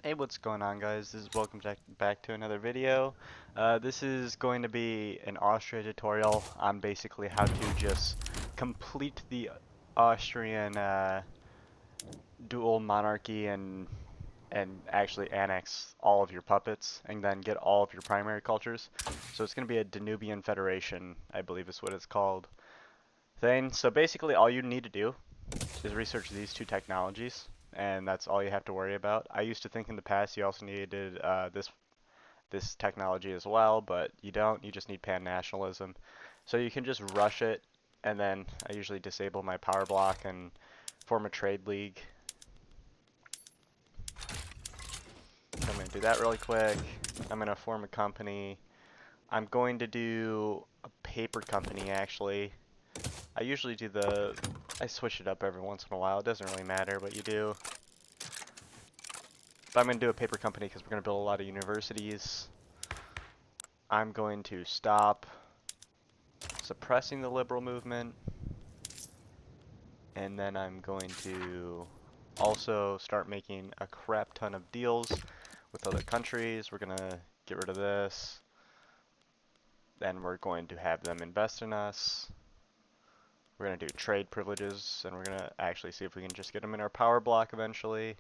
Hey, what's going on, guys? This is welcome back to another video. This is going to be an Austria tutorial on basically how to just complete the Austrian dual monarchy and actually annex all of your puppets and then get all of your primary cultures. So it's going to be a Danubian Federation, I believe is what it's called, thing. So basically all you need to do is research these two technologies, and that's all you have to worry about. I used to think in the past you also needed this technology as well, but you don't. You just need pan-nationalism. So you can just rush it, and then I usually disable my power block and form a trade league. So I'm going to do that really quick. I'm going to form a company. I'm going to do a paper company, actually. I usually do I switch it up every once in a while. It doesn't really matter what you do. But I'm going to do a paper company because we're going to build a lot of universities. I'm going to stop suppressing the liberal movement. And then I'm going to also start making a crap ton of deals with other countries. We're going to get rid of this. Then we're going to have them invest in us. We're going to do trade privileges, and we're going to actually see if we can just get them in our power block eventually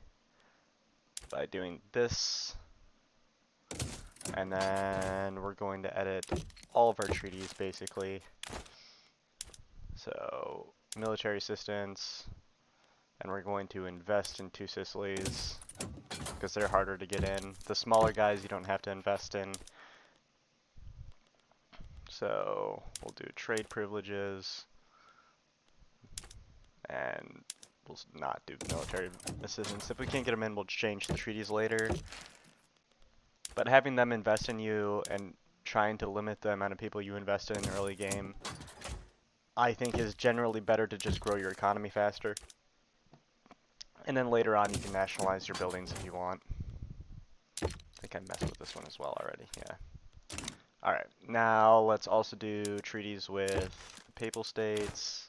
by doing this. And then we're going to edit all of our treaties, basically. So, military assistance, and we're going to invest in two Sicilies, because they're harder to get in. The smaller guys you don't have to invest in. So, we'll do trade privileges, and we'll not do military assistance. If we can't get them in, we'll change the treaties later. But having them invest in you and trying to limit the amount of people you invest in early game, I think is generally better to just grow your economy faster. And then later on you can nationalize your buildings if you want. I think I messed with this one as well already, yeah. Alright, now let's also do treaties with Papal States.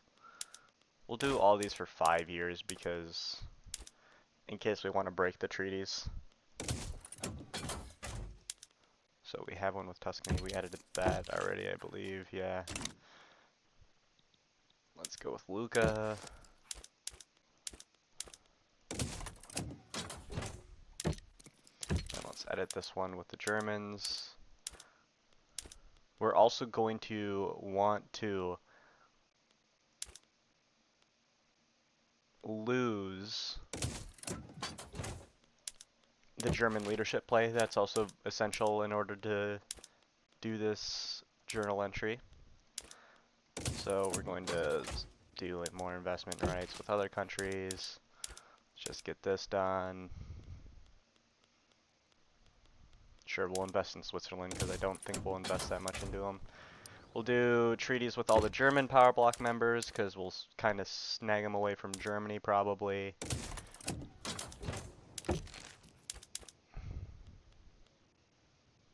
We'll do all these for 5 years because in case we want to break the treaties. So we have one with Tuscany. We added that already, I believe. Yeah. Let's go with Lucca. And let's edit this one with the Germans. We're also going to want to lose the German leadership play. That's also essential in order to do this journal entry. So we're going to do more investment rights with other countries. Let's just get this done. Sure, we'll invest in Switzerland because I don't think we'll invest that much into them. We'll do treaties with all the German power block members because we'll kind of snag them away from Germany probably.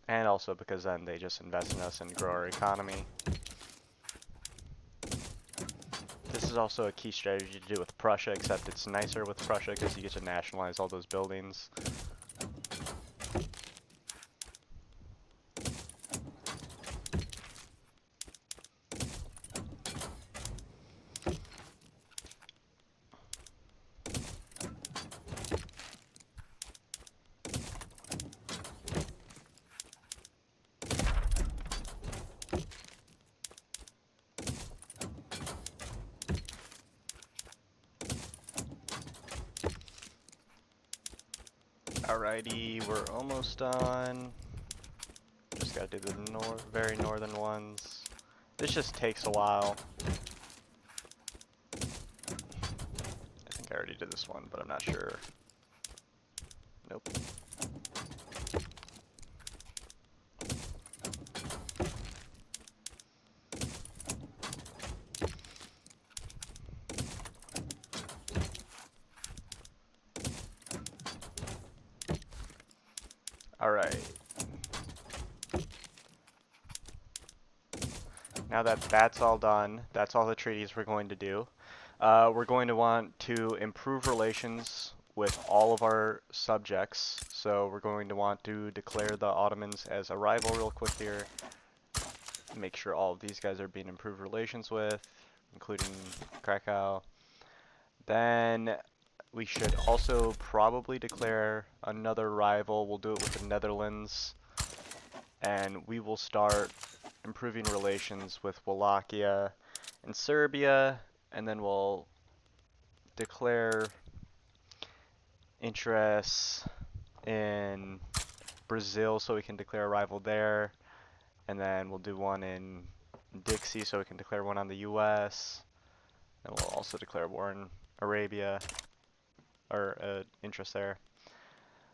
And also because then they just invest in us and grow our economy. This is also a key strategy to do with Prussia, except it's nicer with Prussia because you get to nationalize all those buildings. Alrighty, we're almost done. Just gotta do the very northern ones. This just takes a while. I think I already did this one, but I'm not sure. Nope. Alright. Now that that's all done, that's all the treaties we're going to do. We're going to want to improve relations with all of our subjects. So we're going to want to declare the Ottomans as a rival real quick here. Make sure all of these guys are being improved relations with, including Krakow. Then we should also probably declare another rival. We'll do it with the Netherlands. And we will start improving relations with Wallachia and Serbia. And then we'll declare interests in Brazil so we can declare a rival there. And then we'll do one in Dixie so we can declare one on the US. And we'll also declare war in Arabia, or interest there.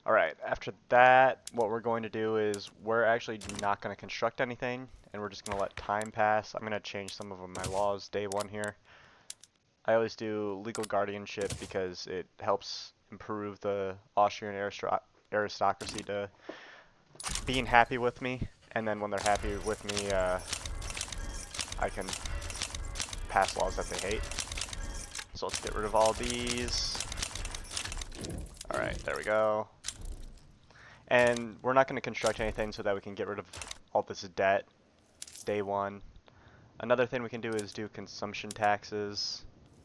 Alright, after that, what we're going to do is we're actually not going to construct anything, and we're just going to let time pass. I'm going to change some of my laws day one here. I always do legal guardianship because it helps improve the Austrian aristocracy to being happy with me, and then when they're happy with me, I can pass laws that they hate. So let's get rid of all these. Alright, there we go. And we're not going to construct anything so that we can get rid of all this debt day one. Another thing we can do is do consumption taxes.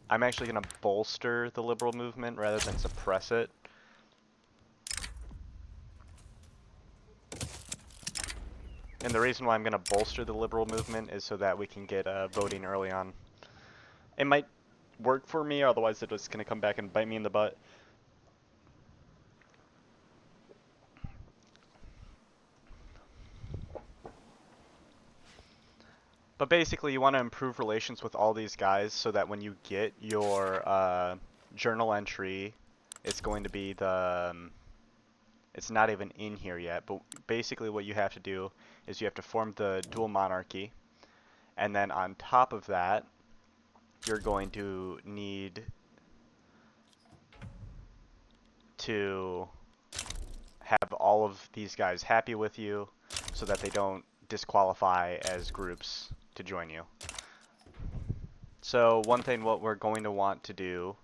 I'm actually going to bolster the liberal movement rather than suppress it. And the reason why I'm going to bolster the liberal movement is so that we can get voting early on. It might work for me, otherwise it's just going to come back and bite me in the butt. But basically, you want to improve relations with all these guys so that when you get your journal entry, it's going to be the... it's not even in here yet, but basically what you have to do is you have to form the dual monarchy, and then on top of that, you're going to need to have all of these guys happy with you so that they don't disqualify as groups to join you. So one thing what we're going to want to do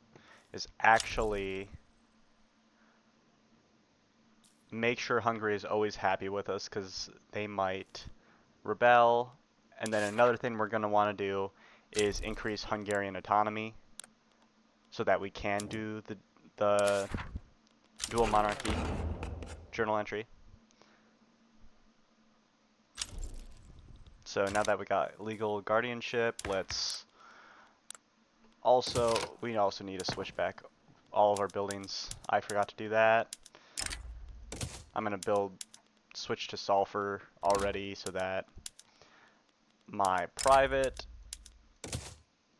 is actually make sure Hungary is always happy with us because they might rebel. And then another thing we're going to want to do is increase Hungarian autonomy so that we can do the dual monarchy journal entry. So now that we got legal guardianship, we also need to switch back all of our buildings. I forgot to do that. I'm going to switch to sulfur already so that my private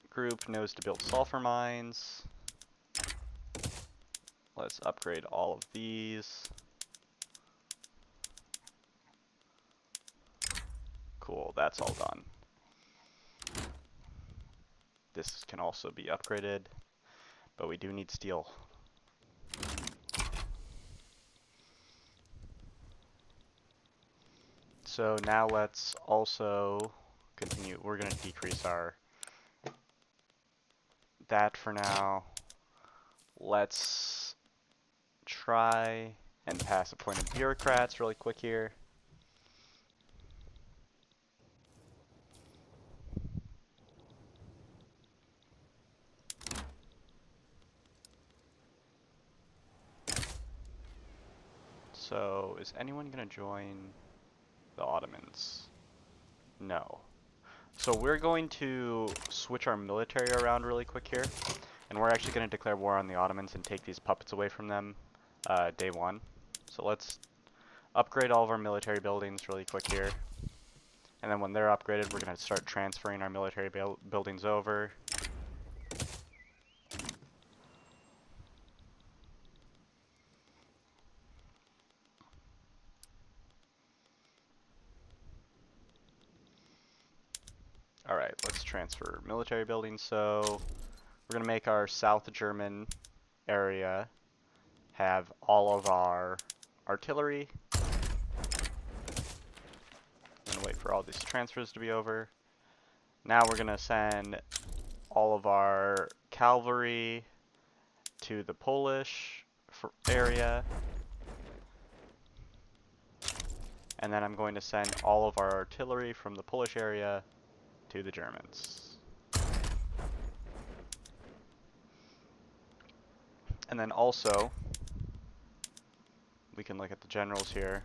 group knows to build sulfur mines. Let's upgrade all of these. Cool, that's all done. This can also be upgraded, but we do need steel. So now let's also continue. We're going to decrease that for now. Let's try and pass appointed bureaucrats really quick here. So is anyone going to join the Ottomans? No. So we're going to switch our military around really quick here, and we're actually going to declare war on the Ottomans and take these puppets away from them day one. So let's upgrade all of our military buildings really quick here, and then when they're upgraded, we're going to start transferring our military buildings over. Alright, let's transfer military buildings. So we're going to make our South German area have all of our artillery. I'm going to wait for all these transfers to be over. Now we're going to send all of our cavalry to the Polish area. And then I'm going to send all of our artillery from the Polish area to the Germans. And then also, we can look at the generals here.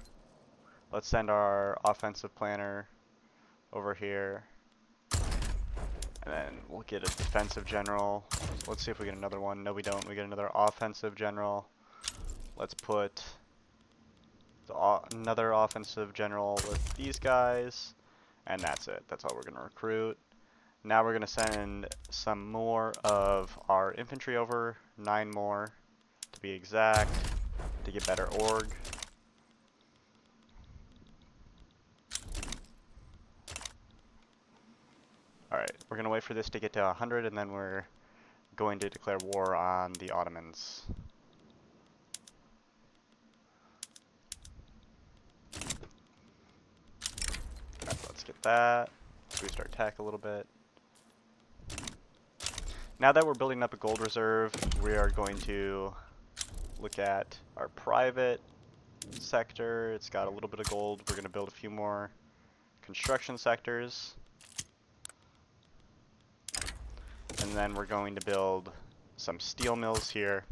Let's send our offensive planner over here. And then we'll get a defensive general. So let's see if we get another one. No, we don't. We get another offensive general. Let's put another offensive general with these guys. And that's it. That's all we're going to recruit. Now we're going to send some more of our infantry over. 9 more to be exact, to get better org. Alright, we're going to wait for this to get to 100, and then we're going to declare war on the Ottomans. Alright, let's get that. Boost our attack a little bit. Now that we're building up a gold reserve, we are going to look at our private sector. It's got a little bit of gold. We're going to build a few more construction sectors. And then we're going to build some steel mills here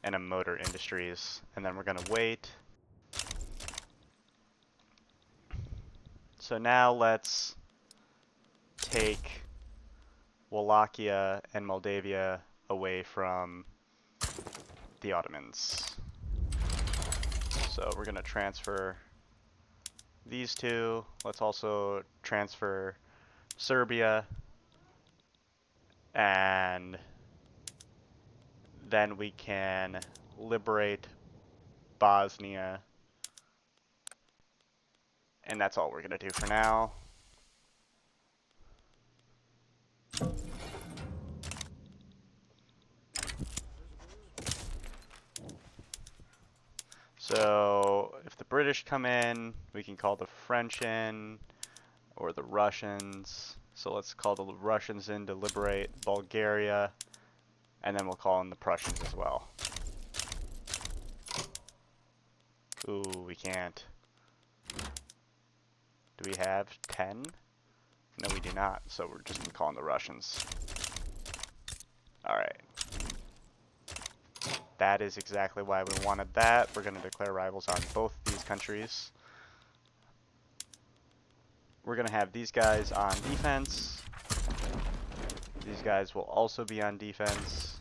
and a motor industries. And then we're going to wait. So now let's take Wallachia and Moldavia away from the Ottomans. So we're going to transfer these two. Let's also transfer Serbia, and then we can liberate Bosnia, and that's all we're going to do for now. So if the British come in, we can call the French in, or the Russians. So let's call the Russians in to liberate Bulgaria, and then we'll call in the Prussians as well. Ooh, we can't. Do we have 10? No, we do not, so we're just going to call in the Russians. Alright. That is exactly why we wanted that. We're going to declare rivals on both these countries. We're going to have these guys on defense. These guys will also be on defense.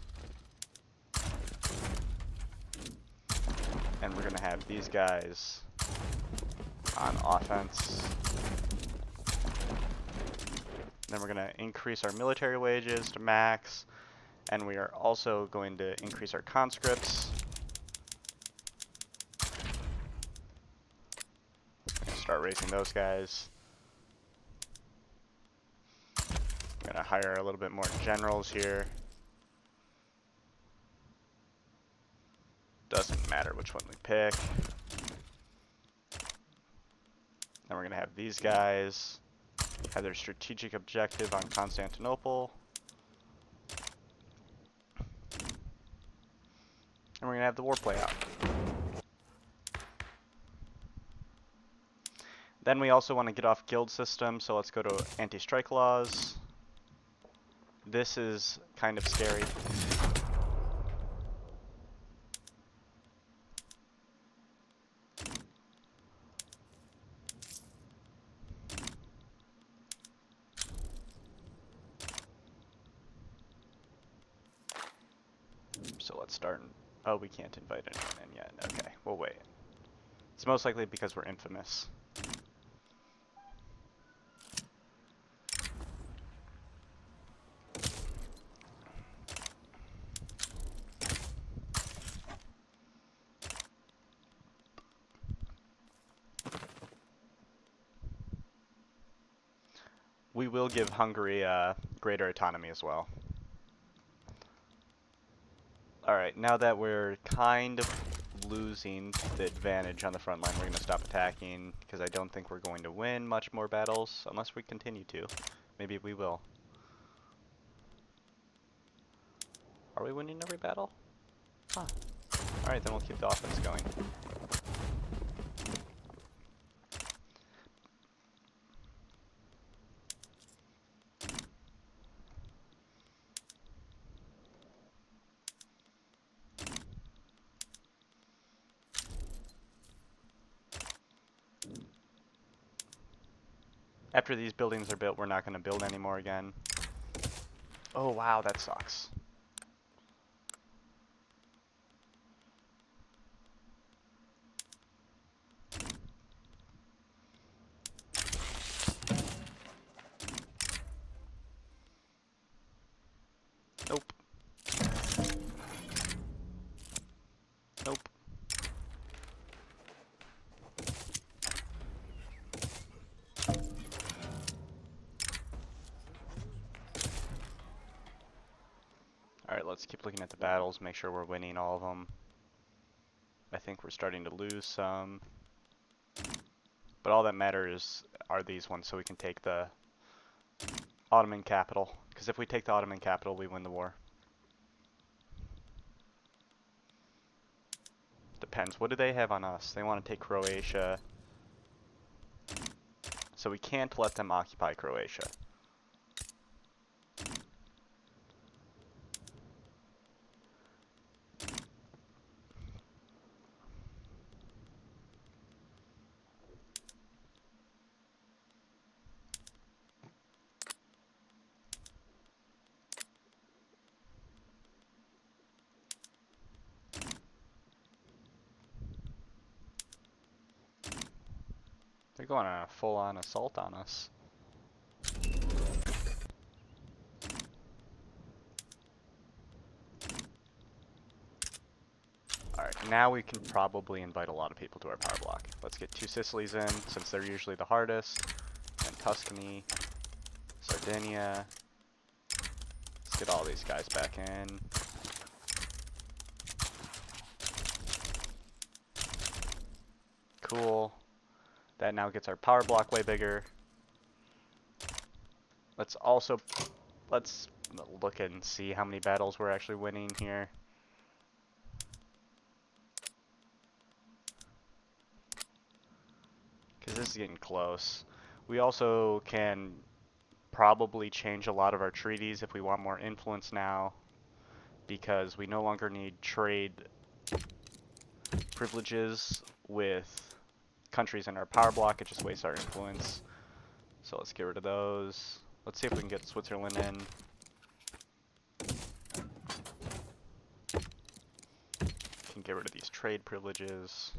And we're going to have these guys on offense. Then we're going to increase our military wages to max. And we are also going to increase our conscripts. Start raising those guys. I'm going to hire a little bit more generals here. Doesn't matter which one we pick. Then we're going to have these guys have their strategic objective on Constantinople. And we're going to have the war play out. Then we also want to get off guild system, so let's go to anti-strike laws. This is kind of scary. So let's start. Oh, we can't invite anyone in yet. Okay, we'll wait. It's most likely because we're infamous. We will give Hungary greater autonomy as well. Alright, now that we're kind of losing the advantage on the front line, we're going to stop attacking, because I don't think we're going to win much more battles, unless we continue to. Maybe we will. Are we winning every battle? Huh. Alright, then we'll keep the offense going. After these buildings are built, we're not going to build anymore again. Oh wow, that sucks. Nope. Nope. Alright, let's keep looking at the battles, make sure we're winning all of them. I think we're starting to lose some. But all that matters are these ones, so we can take the Ottoman capital. Because if we take the Ottoman capital, we win the war. Depends. What do they have on us? They want to take Croatia. So we can't let them occupy Croatia. They're going on a full-on assault on us. Alright, now we can probably invite a lot of people to our power block. Let's get 2 Sicilies in, since they're usually the hardest. And Tuscany, Sardinia. Let's get all these guys back in. Cool. That now gets our power block way bigger. Let's look and see how many battles we're actually winning here. Because this is getting close. We also can probably change a lot of our treaties if we want more influence now, because we no longer need trade privileges with countries in our power block. It just wastes our influence. So let's get rid of those. Let's see if we can get Switzerland in. Can get rid of these trade privileges.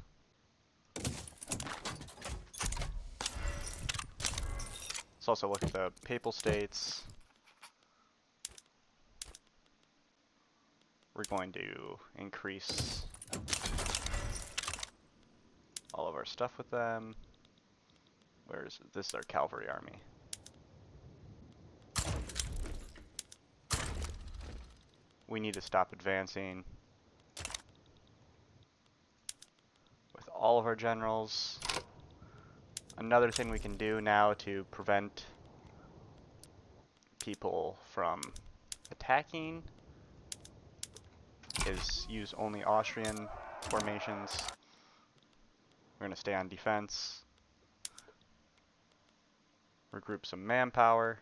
Let's also look at the Papal States. We're going to increase all of our stuff with them. Where is it? This is our cavalry army. We need to stop advancing with all of our generals. Another thing we can do now to prevent people from attacking is use only Austrian formations. We're going to stay on defense. Regroup some manpower.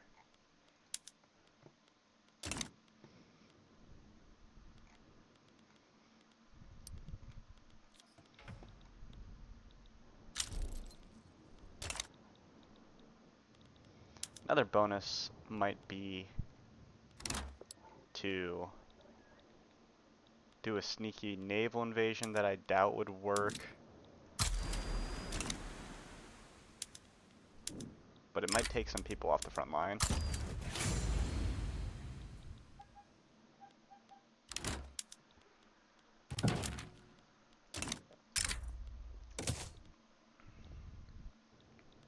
Another bonus might be to do a sneaky naval invasion that I doubt would work. But it might take some people off the front line.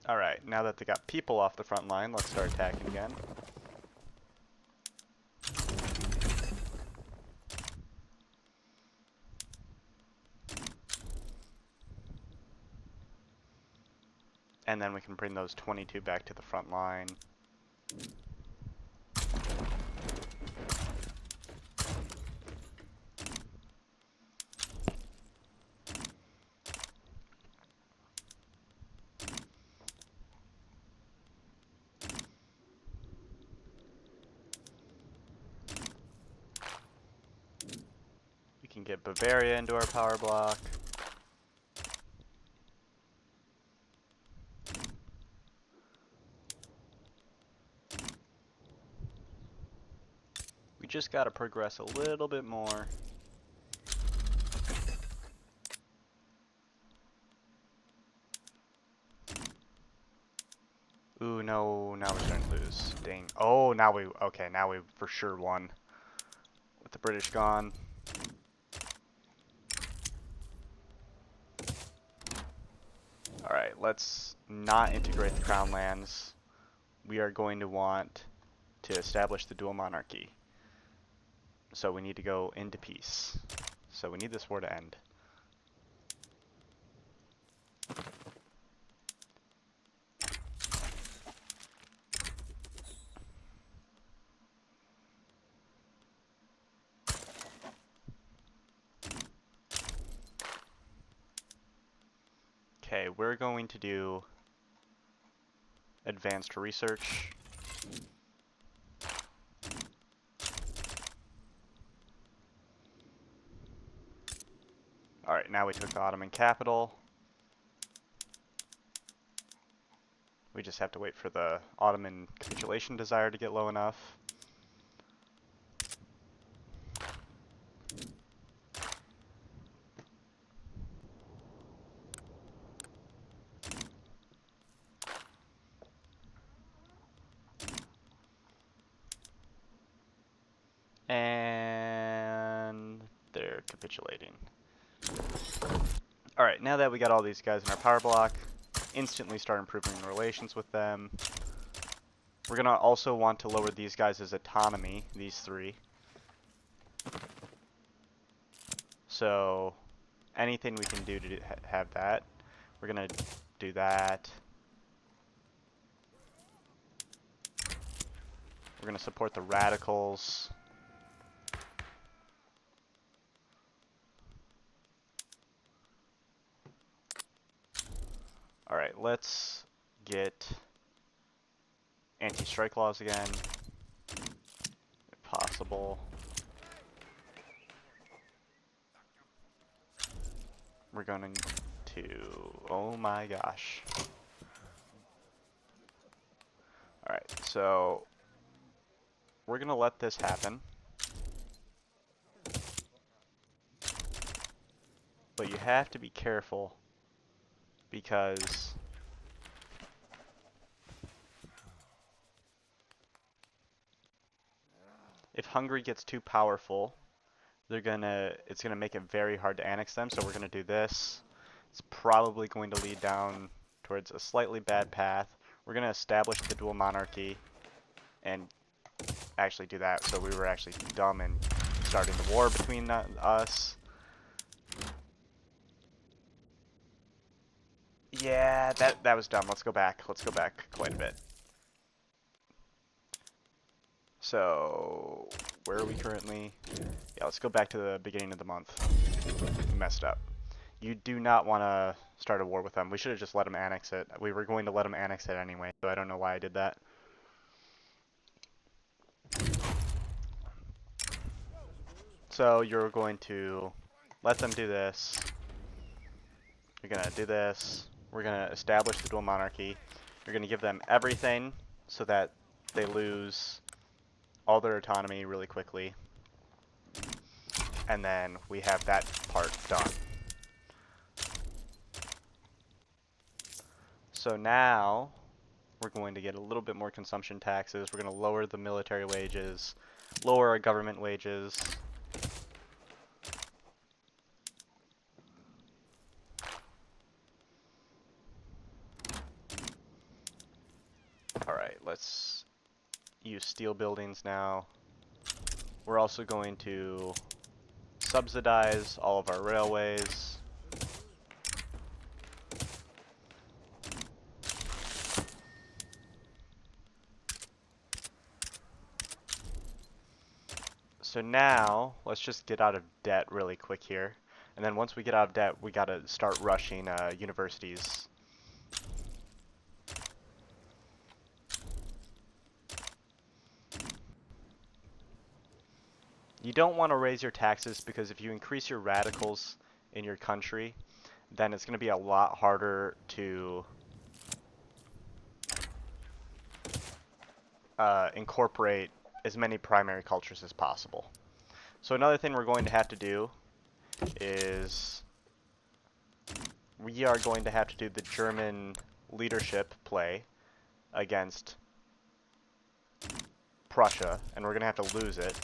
Alright, now that they got people off the front line, let's start attacking again. And then we can bring those 22 back to the front line. get Bavaria into our power block. We just gotta progress a little bit more. Ooh, no, now we're starting to lose. Dang. Oh, now we for sure won. With the British gone. Alright, let's not integrate the Crown lands. We are going to want to establish the dual monarchy. So we need to go into peace. So we need this war to end. Okay, we're going to do advanced research. Alright, now we took the Ottoman capital. We just have to wait for the Ottoman capitulation desire to get low enough. And they're capitulating. Alright, now that we got all these guys in our power block, instantly start improving relations with them. We're going to also want to lower these guys' autonomy, these three. So anything we can do to have that, we're going to do that. We're going to support the radicals. Alright, let's get anti-strike laws again, if possible. We're going to, oh my gosh. Alright, so we're going to let this happen. But you have to be careful because if Hungary gets too powerful, it's gonna make it very hard to annex them, so we're gonna do this. It's probably going to lead down towards a slightly bad path. We're gonna establish the dual monarchy and actually do that, so we were actually dumb in starting the war between us. Yeah, that was dumb. Let's go back. Let's go back quite a bit. So, where are we currently? Yeah, let's go back to the beginning of the month. We messed up. You do not want to start a war with them. We should have just let them annex it. We were going to let them annex it anyway, so I don't know why I did that. So, you're going to let them do this. You're going to do this. We're going to establish the dual monarchy. You're going to give them everything so that they lose all their autonomy really quickly. And then we have that part done. So now we're going to get a little bit more consumption taxes. We're going to lower the military wages, lower our government wages. Alright, let's use steel buildings now. We're also going to subsidize all of our railways. So now, let's just get out of debt really quick here. And then once we get out of debt, we gotta start rushing universities. You don't want to raise your taxes because if you increase your radicals in your country, then it's going to be a lot harder to incorporate as many primary cultures as possible. So another thing we're going to have to do is we are going to have to do the German leadership play against Prussia, and we're going to have to lose it.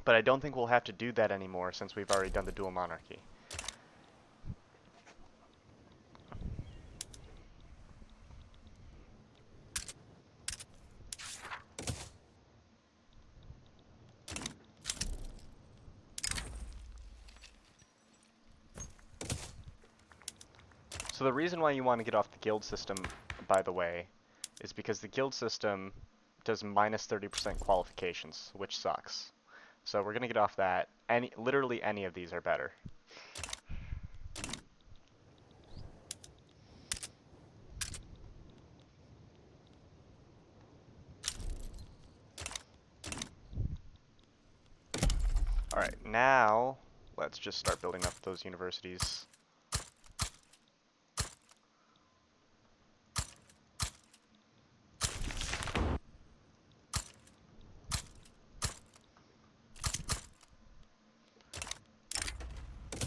But I don't think we'll have to do that anymore since we've already done the dual monarchy. So the reason why you want to get off the guild system, by the way, is because the guild system does minus 30% qualifications, which sucks. So we're going to get off that. Literally any of these are better. Alright, now let's just start building up those universities.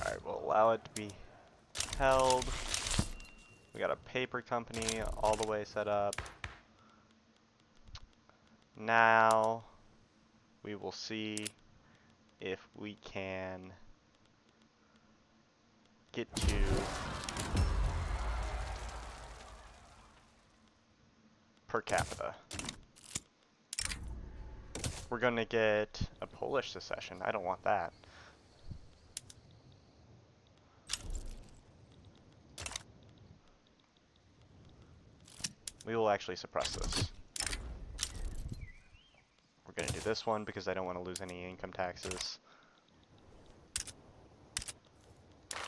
Alright, we'll allow it to be held. We got a paper company all the way set up. Now we will see if we can get to per capita. We're going to get a Polish secession. I don't want that. We will actually suppress this. We're going to do this one because I don't want to lose any income taxes.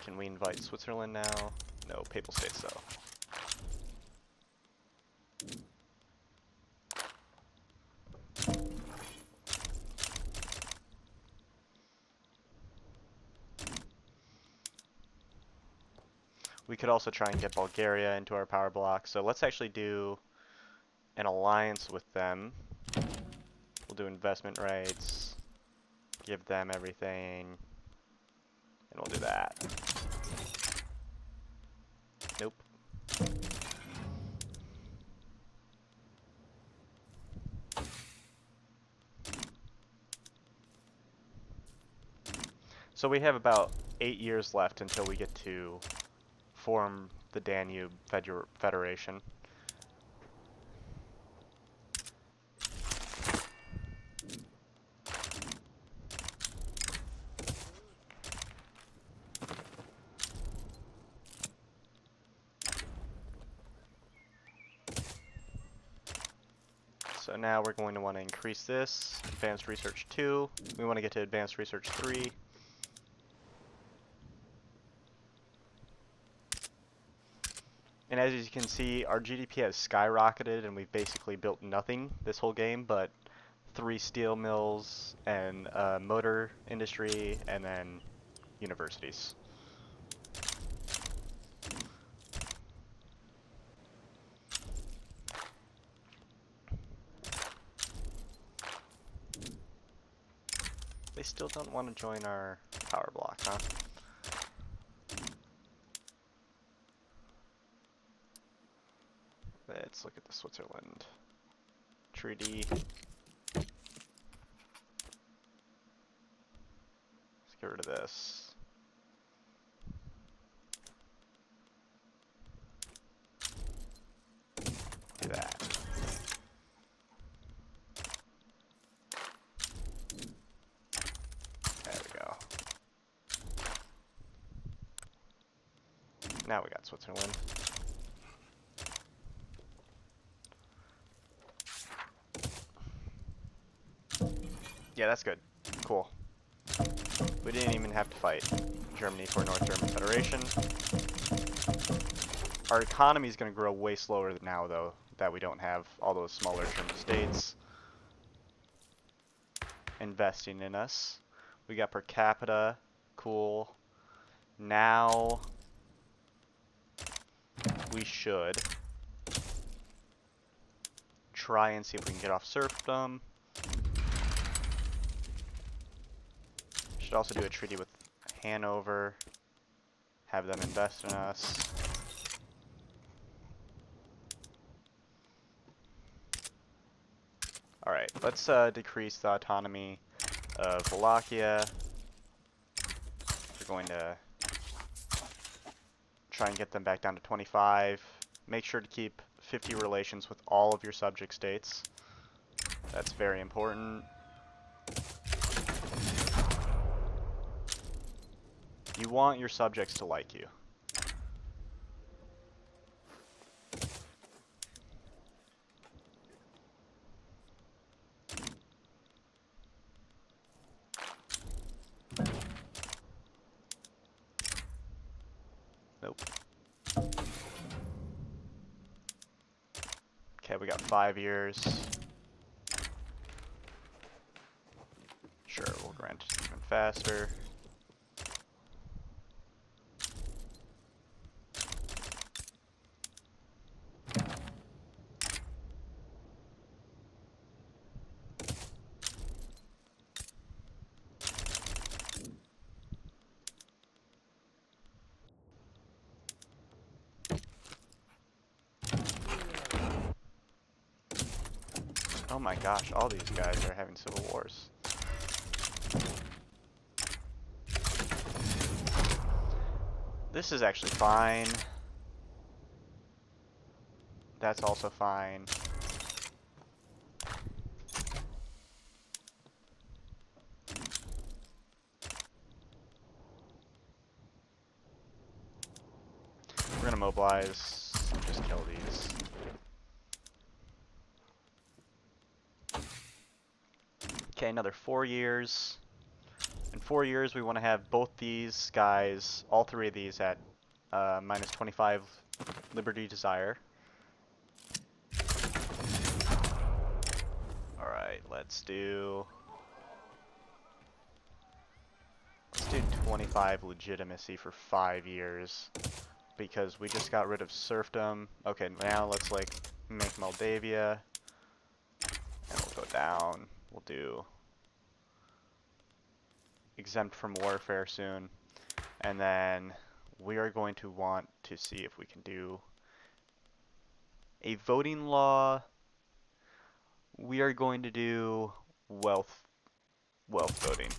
Can we invite Switzerland now? No, Papal States though. We could also try and get Bulgaria into our power block. So let's actually do an alliance with them. We'll do investment rights, give them everything, and we'll do that. Nope. So we have about 8 years left until we get to form the Danube Federation. So now we're going to want to increase this. Advanced Research 2. We want to get to Advanced Research 3. And as you can see, our GDP has skyrocketed and we've basically built nothing this whole game but 3 steel mills and motor industry and then universities. They still don't want to join our power block, huh? Let's look at the Switzerland treaty. Let's get rid of this. Do that. There we go. Now we got Switzerland. Yeah, that's good. Cool. We didn't even have to fight Germany for North German Federation. Our economy is going to grow way slower now, though, that we don't have all those smaller German states. investing in us. We got per capita. Cool. Now we should try and see if we can get off serfdom. Should also do a treaty with Hanover. Have them invest in us. Alright, let's decrease the autonomy of Wallachia. We're going to try and get them back down to 25. Make sure to keep 50 relations with all of your subject states. That's very important. You want your subjects to like you. Nope. Okay, we got 5 years. Sure, we'll grant it even faster. Oh my gosh, all these guys are having civil wars. This is actually fine. That's also fine. We're gonna mobilize and just kill these. Okay, another 4 years. In 4 years, we want to have both these guys, all 3 of these, at minus 25 Liberty Desire. Alright, let's do 25 legitimacy for 5 years. Because we just got rid of serfdom. Okay, now let's like make Moldavia. And we'll go down. We'll do exempt from warfare soon. And then we are going to want to see if we can do a voting law. We are going to do wealth voting.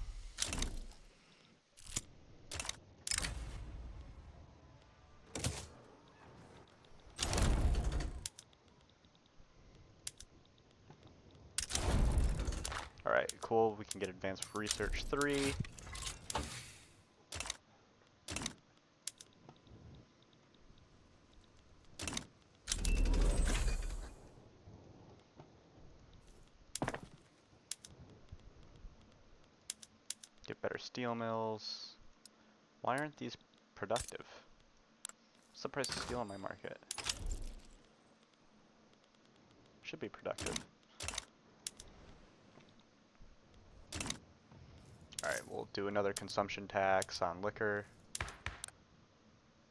Alright, cool. We can get advanced research 3. Get better steel mills. Why aren't these productive? What's the price of steel on my market? Should be productive. Alright, we'll do another consumption tax on liquor.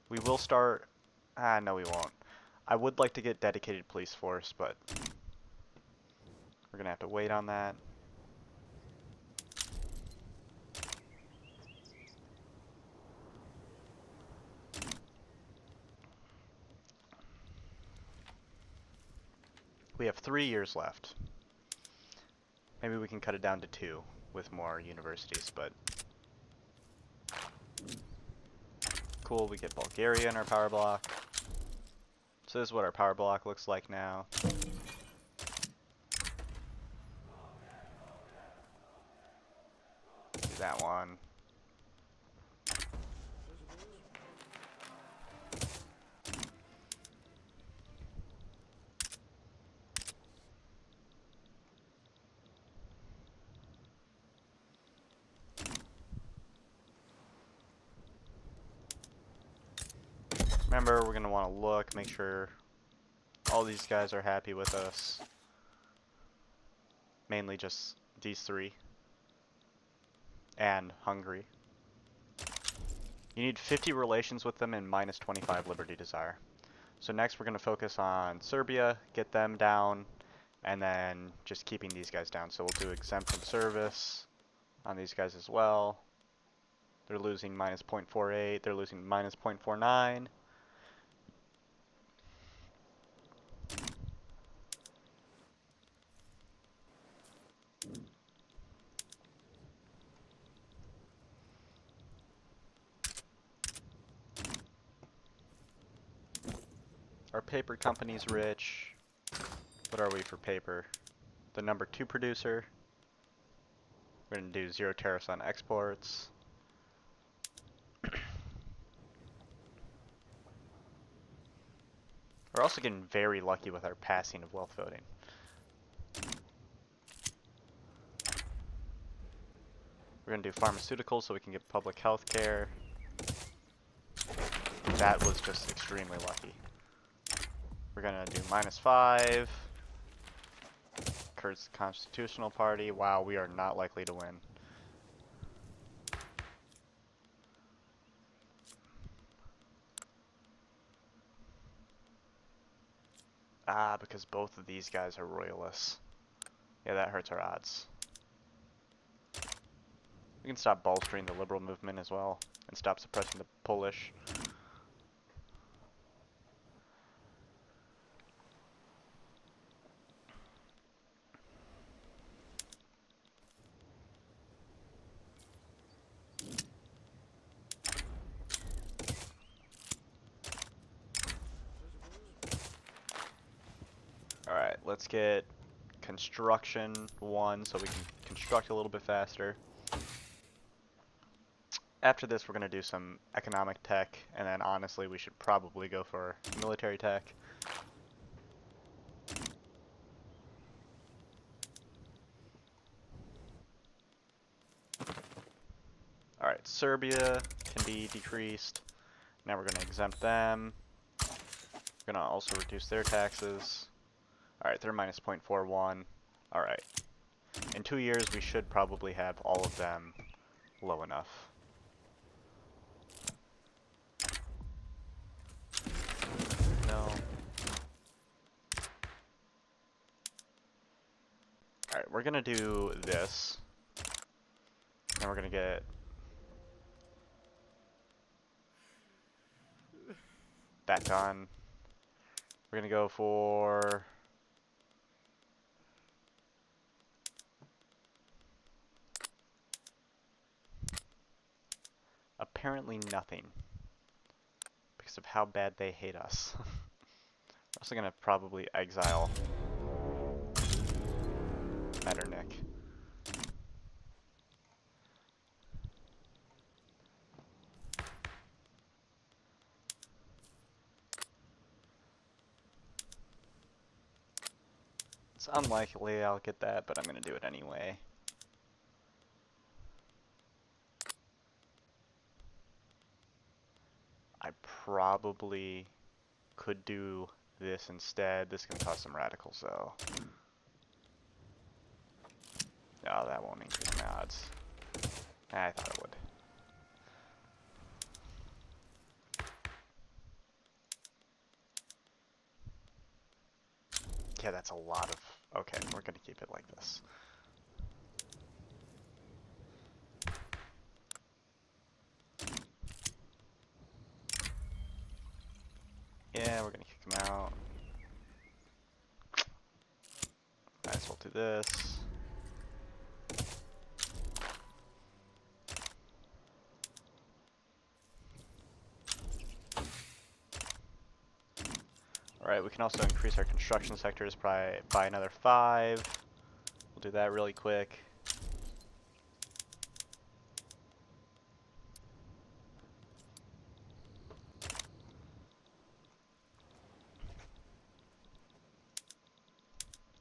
We will start... no we won't. I would like to get dedicated police force, but we're gonna have to wait on that. We have 3 years left. Maybe we can cut it down to 2 with more universities, but... Cool, we get Bulgaria in our power block. So this is what our power block looks like now. Do that one. Remember, we're going to want to look, make sure all these guys are happy with us. Mainly just these 3. and Hungary. You need 50 relations with them and minus 25 liberty desire. So next we're going to focus on Serbia, get them down, and then just keeping these guys down. So we'll do exempt from service on these guys as well. They're losing minus 0.48, they're losing minus 0.49. Our paper company's rich. What are we for paper? The number 2 producer. We're going to do 0 tariffs on exports. We're also getting very lucky with our passing of wealth voting. We're going to do pharmaceuticals so we can get public health care. That was just extremely lucky. We're going to do minus 5. Kurt's Constitutional Party. Wow, we are not likely to win. Ah, because both of these guys are royalists. Yeah, that hurts our odds. We can stop bolstering the liberal movement as well and stop suppressing the Polish. Alright, let's get construction 1 so we can construct a little bit faster. After this, we're going to do some economic tech, and then honestly, we should probably go for military tech. Alright, Serbia can be decreased. Now we're going to exempt them. We're going to also reduce their taxes. Alright, they're minus 0.41. Alright. In 2 years, we should probably have all of them low enough. No. Alright, we're gonna do this. And we're gonna get that done. We're gonna go for apparently nothing. Because of how bad they hate us. We're also gonna probably exile Metternich. It's unlikely I'll get that, but I'm gonna do it anyway. I probably could do this instead. This can cause some radicals though. Oh, that won't increase my odds. I thought it would. Yeah, that's a lot of... Okay, we're gonna keep it like this. Yeah, we're gonna kick him out. Might as well do this. Alright, we can also increase our construction sectors by another 5. We'll do that really quick.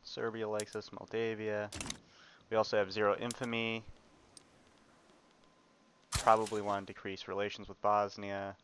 Serbia likes us, Moldavia. We also have 0 infamy. Probably want to decrease relations with Bosnia.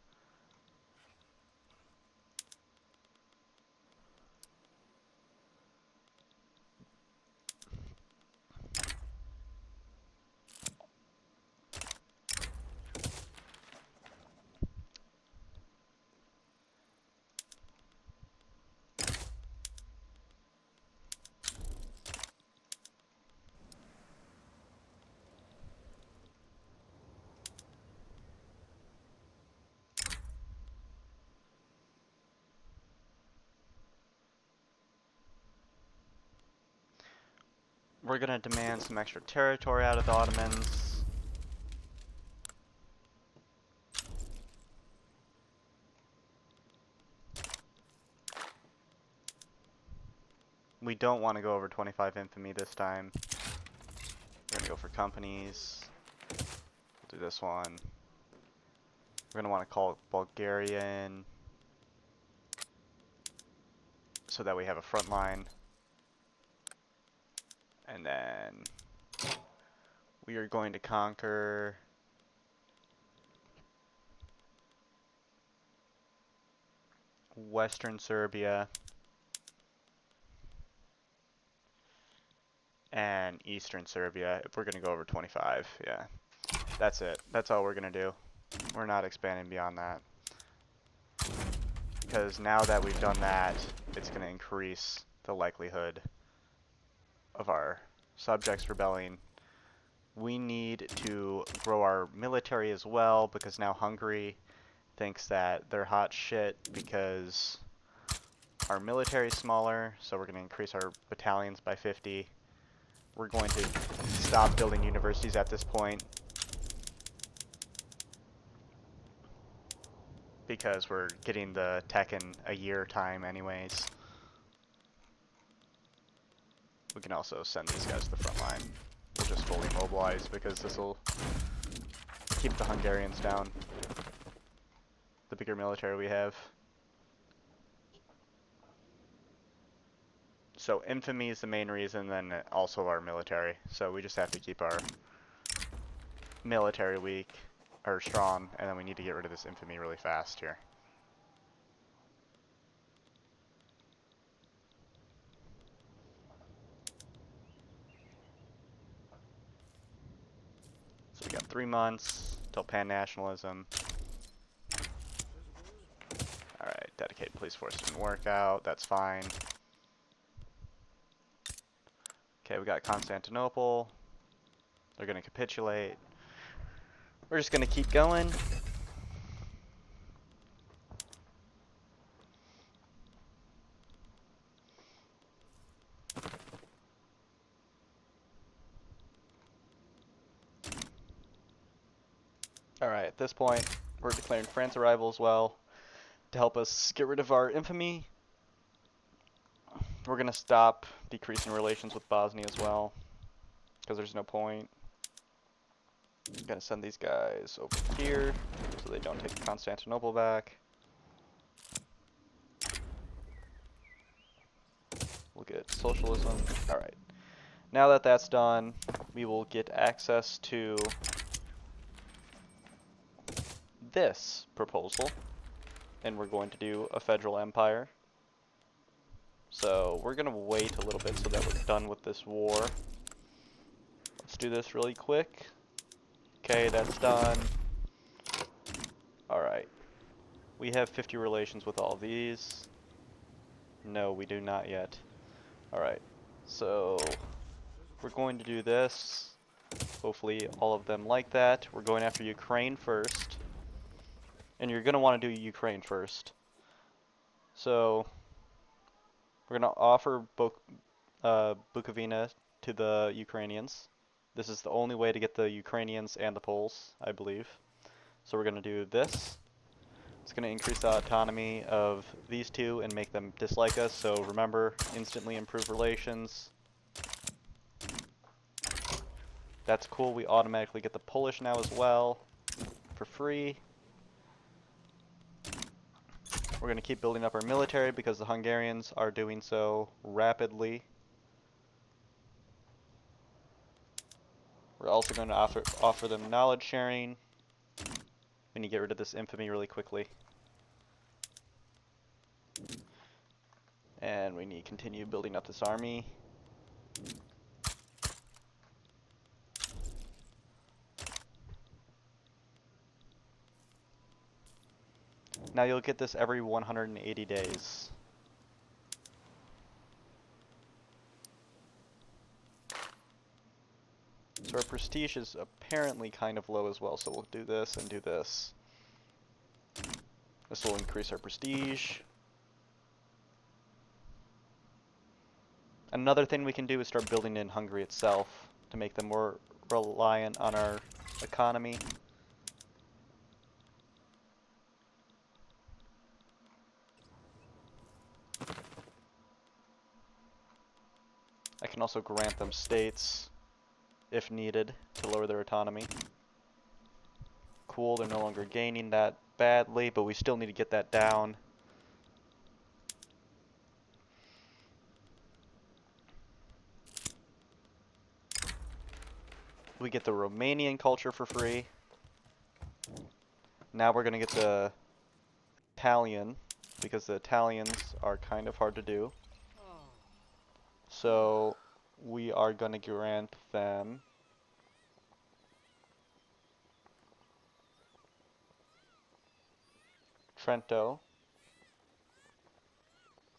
We're gonna demand some extra territory out of the Ottomans. We don't want to go over 25 infamy this time. We're gonna go for companies. We'll do this one. We're gonna want to call it Bulgarian, so that we have a front line. And then we are going to conquer Western Serbia and Eastern Serbia if we're going to go over 25. Yeah, that's it. That's all we're going to do. We're not expanding beyond that. Because now that we've done that, it's going to increase the likelihood of our subjects rebelling. We need to grow our military as well, because now Hungary thinks that they're hot shit because our military is smaller, so we're going to increase our battalions by 50. We're going to stop building universities at this point because we're getting the tech in a year time anyways. We can also send these guys to the front line. We'll just fully mobilize because this will keep the Hungarians down. The bigger military we have. So infamy is the main reason, then also our military. So we just have to keep our military weak, or strong, and then we need to get rid of this infamy really fast here. So we got 3 months till pan-nationalism. Alright, dedicated police force didn't work out, that's fine. Okay, we got Constantinople. They're gonna capitulate. We're just gonna keep going. Alright, at this point, we're declaring France arrival as well to help us get rid of our infamy. We're gonna stop decreasing relations with Bosnia as well, because there's no point. Gonna send these guys over here so they don't take Constantinople back. We'll get socialism. Alright. Now that that's done, we will get access to this proposal. And we're going to do a federal empire. So we're gonna wait a little bit so that we're done with this war. Let's do this really quick. Okay, that's done. Alright. We have 50 relations with all of these. No, we do not yet. Alright. So we're going to do this. Hopefully all of them like that. We're going after Ukraine first. And you're going to want to do Ukraine first. So we're going to offer Bukovina to the Ukrainians. This is the only way to get the Ukrainians and the Poles, I believe. So we're going to do this. It's going to increase the autonomy of these two and make them dislike us. So remember, instantly improve relations. That's cool. We automatically get the Polish now as well for free. We're going to keep building up our military because the Hungarians are doing so rapidly. We're also going to offer them knowledge sharing. We need to get rid of this infamy really quickly. And we need to continue building up this army. Now you'll get this every 180 days. So our prestige is apparently kind of low as well, so we'll do this and do this. This will increase our prestige. Another thing we can do is start building in Hungary itself to make them more reliant on our economy. I can also grant them states if needed to lower their autonomy. Cool, they're no longer gaining that badly, but we still need to get that down. We get the Romanian culture for free. Now we're gonna get the Italian, because the Italians are kind of hard to do. So we are gonna grant them Trento,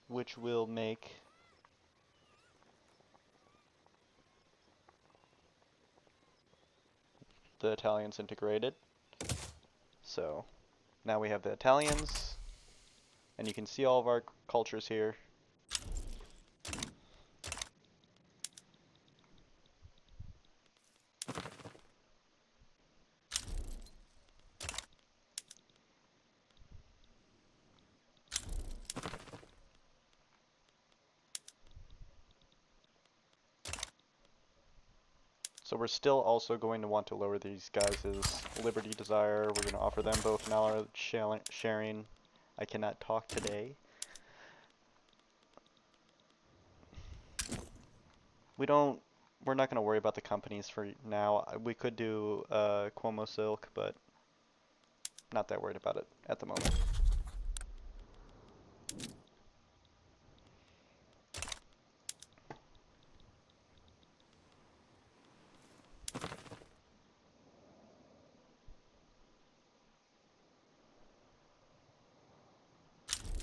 which will make the Italians integrated. So now we have the Italians, and you can see all of our cultures here. So we're still also going to want to lower these guys' liberty desire. We're going to offer them both knowledge sharing. I cannot talk today. We're not going to worry about the companies for now. We could do Cuomo Silk, but not that worried about it at the moment.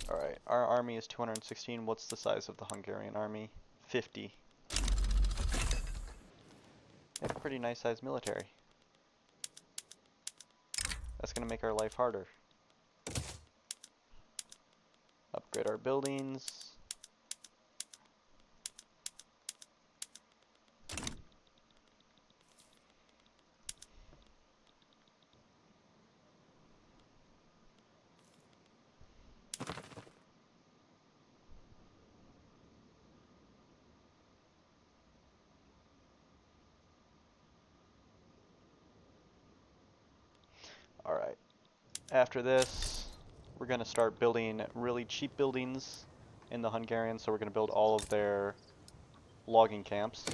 Alright, our army is 216. What's the size of the Hungarian army? 50. They have a pretty nice sized military. That's going to make our life harder. Upgrade our buildings. Alright, after this, we're going to start building really cheap buildings in the Hungarians, so we're going to build all of their logging camps.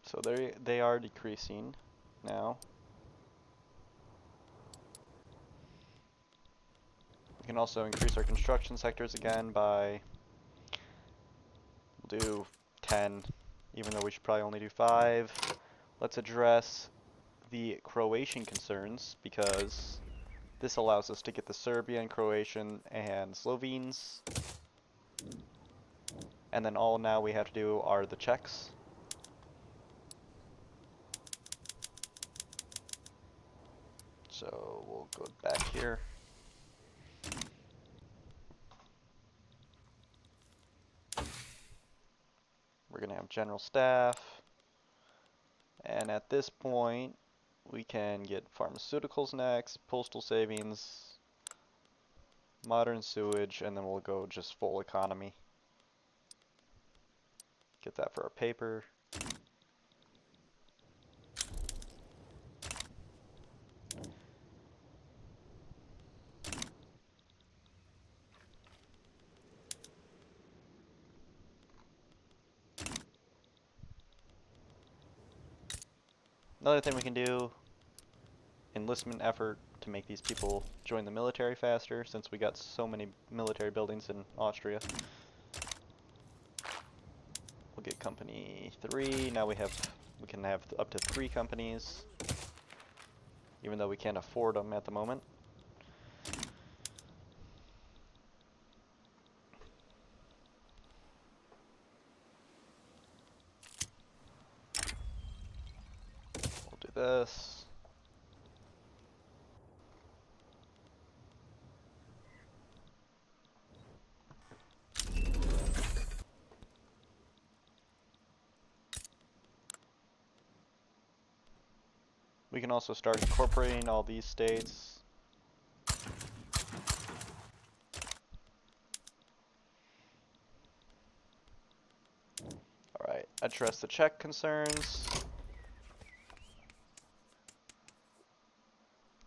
So they are decreasing now. We can also increase our construction sectors again by, we'll do 10, even though we should probably only do 5. Let's address the Croatian concerns, because this allows us to get the Serbian, Croatian, and Slovenes. And then all now we have to do are the Czechs. So we'll go back here. We're going to have general staff. And at this point, we can get pharmaceuticals next, postal savings, modern sewage, and then we'll go just full economy. Get that for our paper. Another thing we can do, enlistment effort to make these people join the military faster, since we got so many military buildings in Austria. We'll get company 3. Now we can have up to 3 companies, even though we can't afford them at the moment. this. We can also start incorporating all these states. Alright, address the Czech concerns.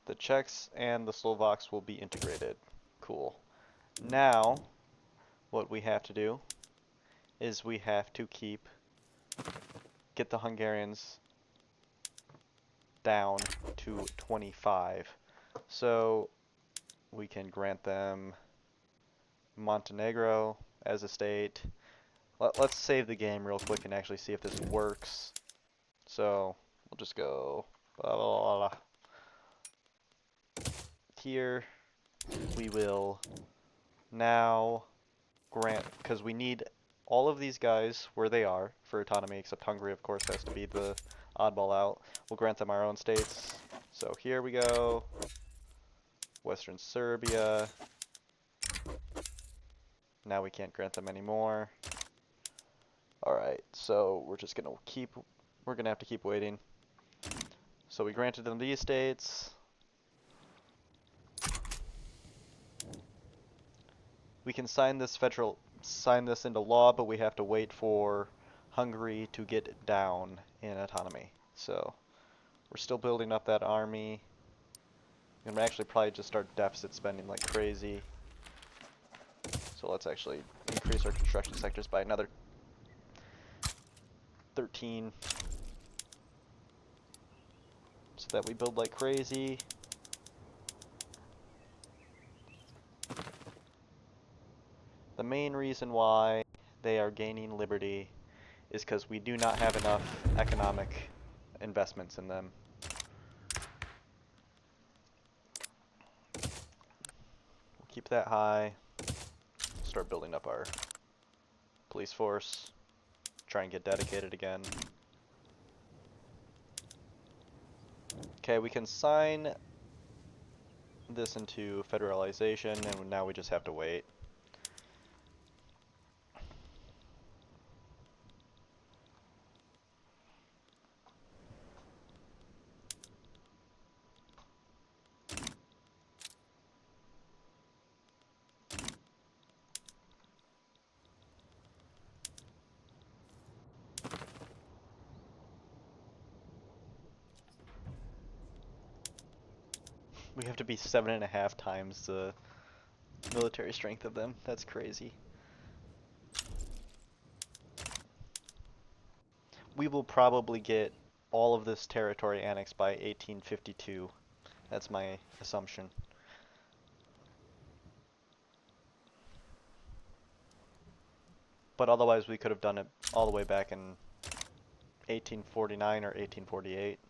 The Czechs and the Slovaks will be integrated. Cool. Now, what we have to do is we have to get the Hungarians down to 25. So we can grant them Montenegro as a state. Let's save the game real quick and actually see if this works. So we'll just go blah, blah, blah, blah. Here. We will now grant, because we need all of these guys where they are for autonomy, except Hungary, of course, has to be the oddball out. We'll grant them our own states. So here we go. Western Serbia. Now we can't grant them anymore. Alright, so we're gonna have to keep waiting. So we granted them these states. We can sign this into law, but we have to wait for Hungary to get down in autonomy. So we're still building up that army. I'm gonna actually probably just start deficit spending like crazy. So let's actually increase our construction sectors by another 13 so that we build like crazy. The main reason why they are gaining liberty is because we do not have enough economic investments in them. We'll keep that high. Start building up our police force. Try and get dedicated again. Okay, we can sign this into federalization, and now we just have to wait. We have to be 7.5 times the military strength of them. That's crazy. We will probably get all of this territory annexed by 1852. That's my assumption. But otherwise we could have done it all the way back in 1849 or 1848.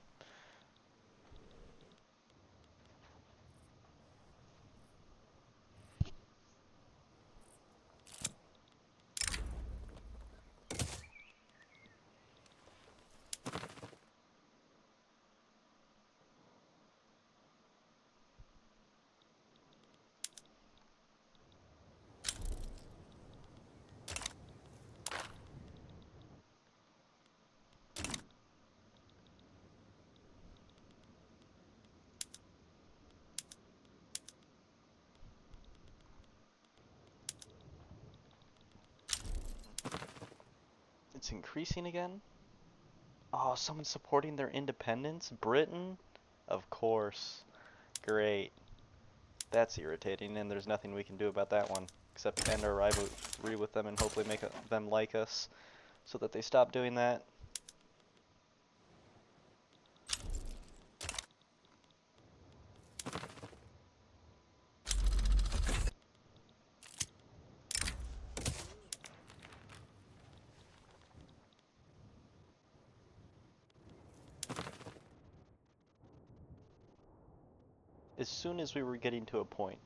It's increasing again? Oh, someone's supporting their independence? Britain? Of course. Great. That's irritating, and there's nothing we can do about that one, except end our rivalry with them and hopefully make them like us, so that they stop doing that. As soon as we were getting to a point.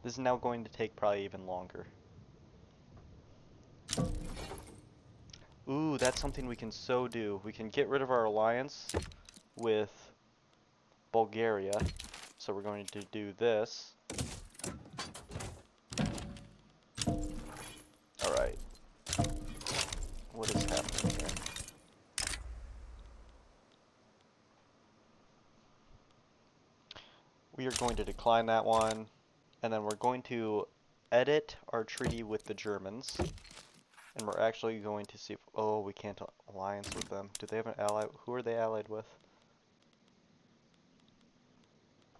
This is now going to take probably even longer. Ooh, that's something we can so do. We can get rid of our alliance with Bulgaria. So we're going to do this. Alright. What is happening here? We are going to decline that one, and then we're going to edit our treaty with the Germans, and we're actually going to see if, oh, we can't alliance with them. Do they have an ally? Who are they allied with?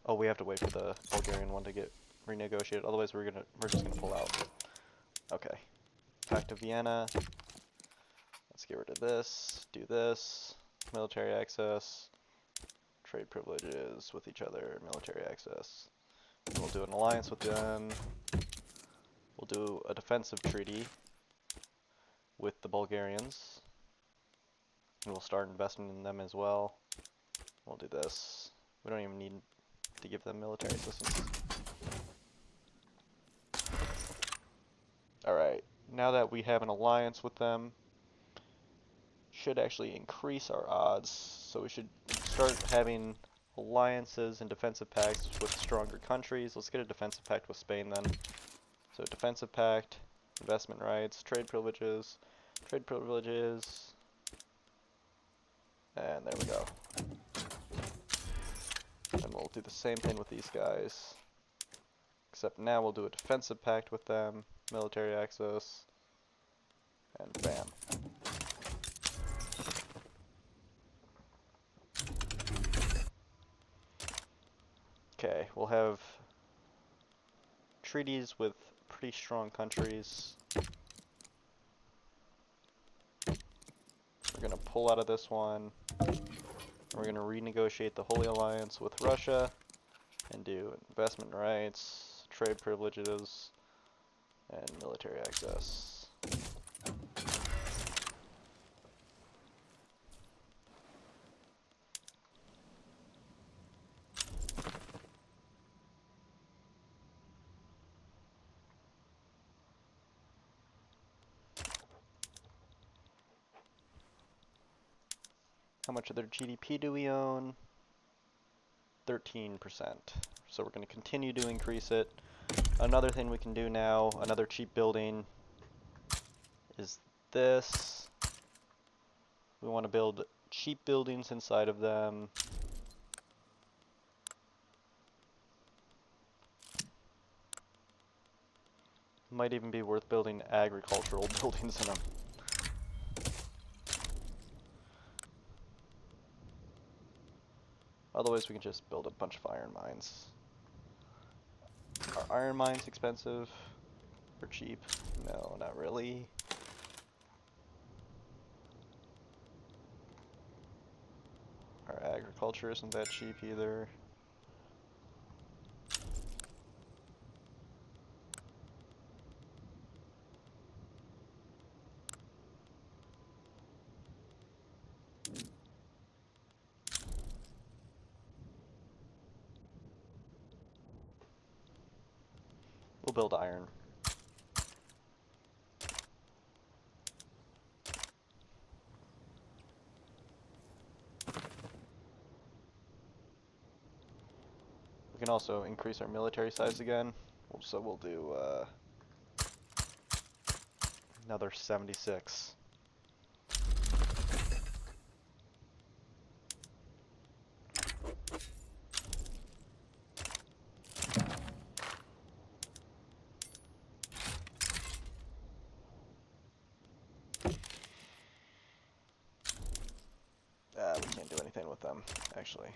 Oh, we have to wait for the Bulgarian one to get renegotiated, otherwise we're just gonna pull out. Okay. Back to Vienna. Let's get rid of this, do this, military access, trade privileges with each other, military access. And we'll do an alliance with them. We'll do a defensive treaty with the Bulgarians. And we'll start investing in them as well. We'll do this. We don't even need to give them military assistance. Alright, now that we have an alliance with them, should actually increase our odds. So we should start having alliances and defensive pacts with stronger countries. Let's get a defensive pact with Spain then. So defensive pact, investment rights, trade privileges, and there we go. And we'll do the same thing with these guys. Except now we'll do a defensive pact with them, military access, and bam. Okay, we'll have treaties with pretty strong countries. We're gonna pull out of this one. We're gonna renegotiate the Holy Alliance with Russia and do investment rights, trade privileges, and military access. How much of their GDP do we own? 13%. So we're going to continue to increase it. Another thing we can do now, another cheap building, is this. We want to build cheap buildings inside of them. Might even be worth building agricultural buildings in them. Otherwise we can just build a bunch of iron mines. Are iron mines expensive or cheap? No, not really. Our agriculture isn't that cheap either. We'll build iron. We can also increase our military size again. So we'll do another 76. We can't do anything with them, actually.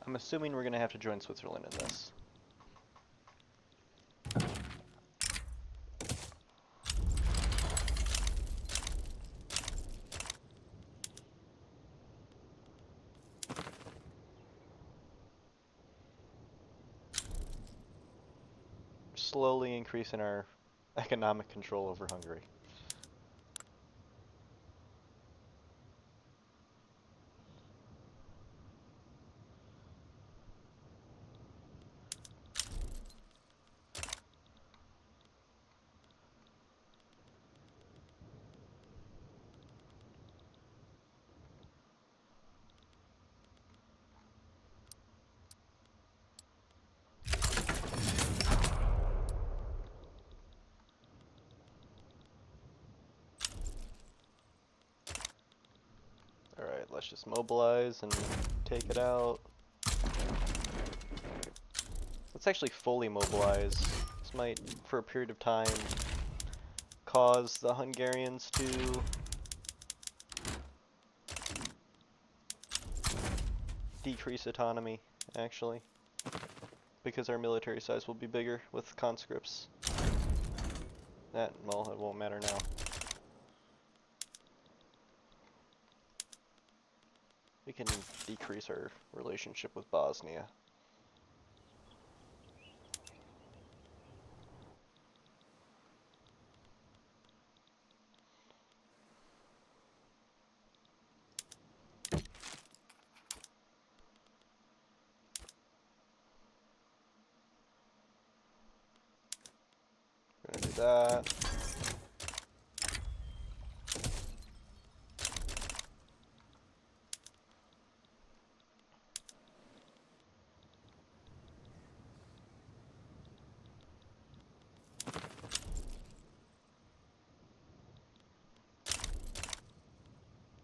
I'm assuming we're going to have to join Switzerland in this. Slowly increasing our economic control over Hungary. let's just mobilize and take it out. Let's actually fully mobilize. This might, for a period of time, cause the Hungarians to decrease autonomy, actually, because our military size will be bigger with conscripts. Well, it won't matter now. We can decrease our relationship with Bosnia. We're gonna do that.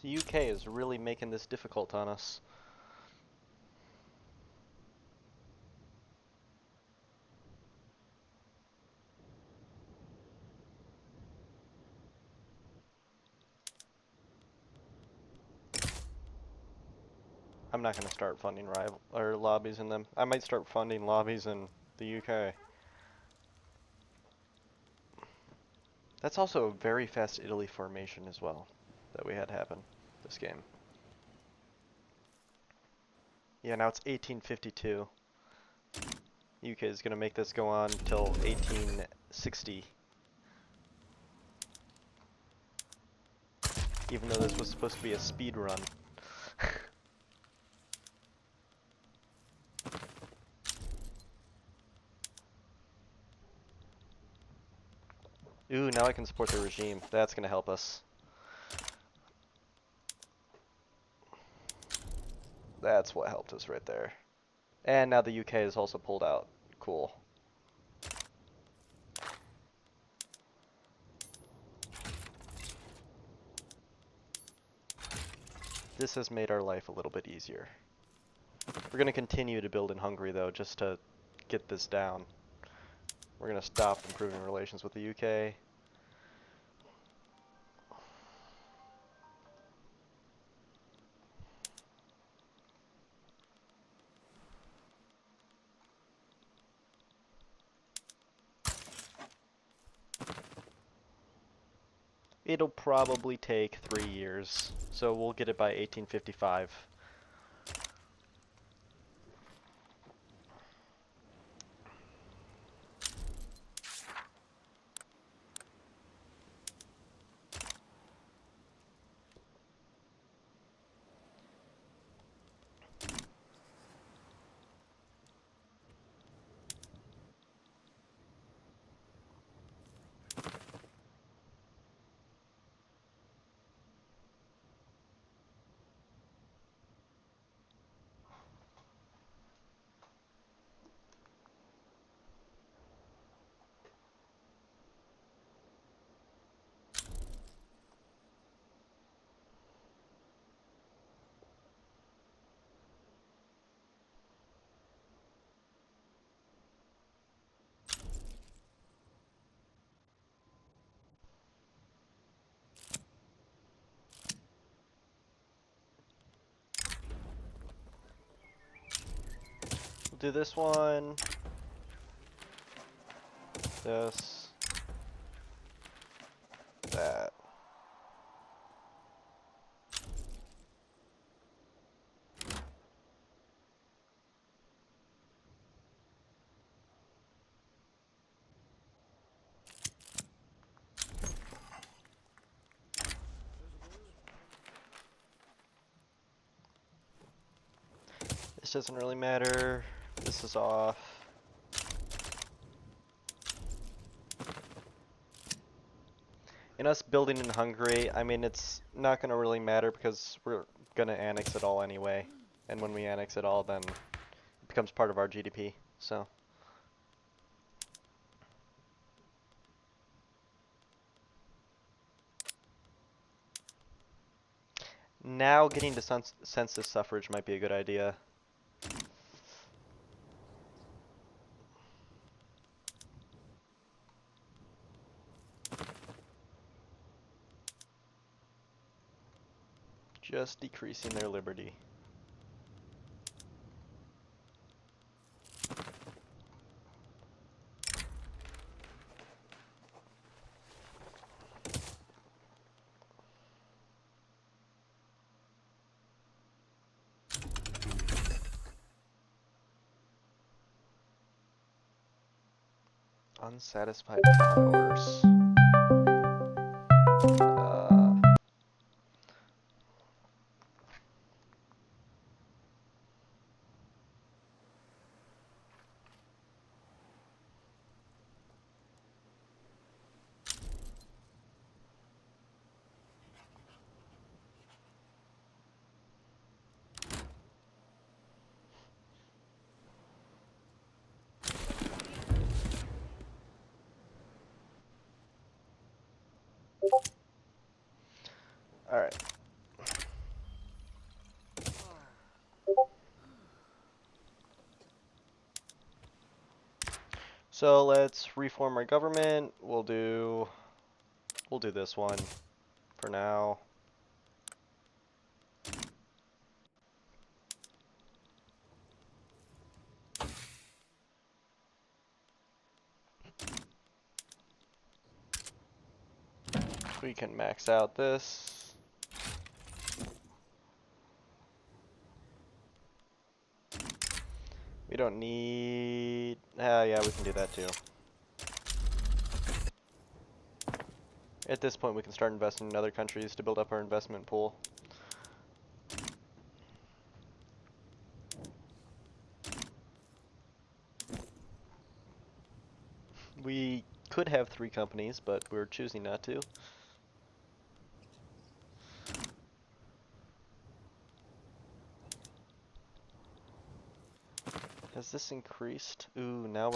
The UK is really making this difficult on us. I'm not going to start funding lobbies in them. I might start funding lobbies in the UK. That's also a very fast Italy formation as well that we had happen this game. Yeah, now it's 1852. UK is going to make this go on till 1860. Even though this was supposed to be a speed run. Ooh, now I can support the regime. That's going to help us. That's what helped us right there. And now the UK is also pulled out. Cool. This has made our life a little bit easier. We're going to continue to build in Hungary, though, just to get this down. We're going to stop improving relations with the UK. It'll probably take 3 years, so we'll get it by 1855. We'll do this one. This. That. This doesn't really matter. This is off. In us building in Hungary, I mean, it's not going to really matter because we're going to annex it all anyway. And when we annex it all, then it becomes part of our GDP, so. Now getting to census suffrage might be a good idea. Just decreasing their liberty. Unsatisfied powers. Alright. So let's reform our government. We'll do this one for now. We can max out this. We don't need... yeah, we can do that too. At this point, we can start investing in other countries to build up our investment pool. We could have 3 companies, but we're choosing not to. Has this increased? Ooh, now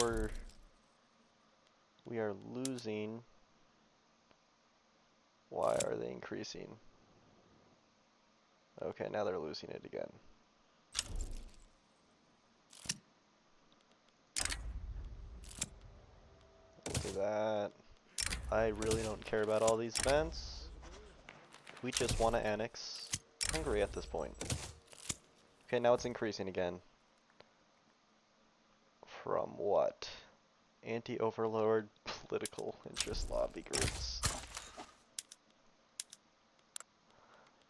we are losing. Why are they increasing? Okay, now they're losing it again. We'll do that. I really don't care about all these events. We just want to annex Hungary at this point. Okay, now it's increasing again. From what? Anti-overlord political interest lobby groups.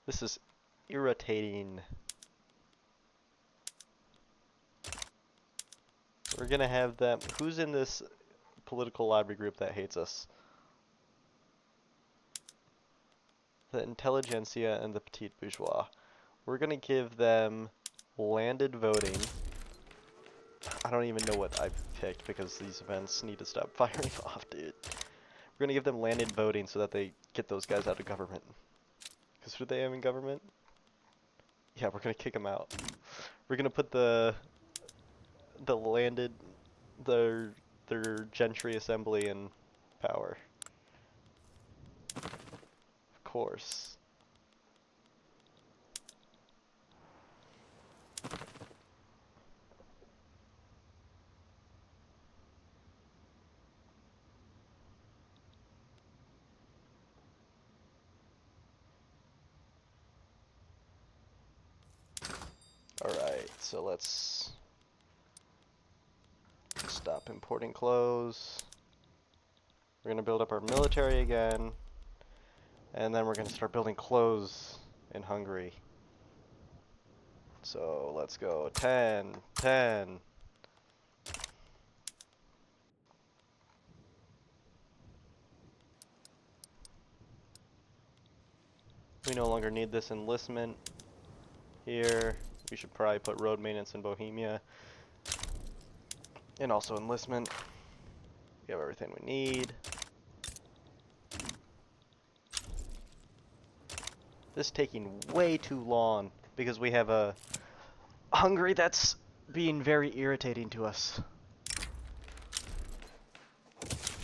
This is irritating. We're gonna have them. Who's in this political lobby group that hates us? The intelligentsia and the petite bourgeois. We're gonna give them landed voting. I don't even know what I picked because these events need to stop firing off, dude. We're gonna give them landed voting so that they get those guys out of government. Because who do they have in government? Yeah, we're gonna kick them out. We're gonna put the landed, their gentry assembly in power. Of course. Alright, so let's stop importing clothes. We're gonna build up our military again. And then we're gonna start building clothes in Hungary. So let's go 10, 10. We no longer need this enlistment here. We should probably put road maintenance in Bohemia. And also enlistment. We have everything we need. This is taking way too long because we have a Hungary that's being very irritating to us.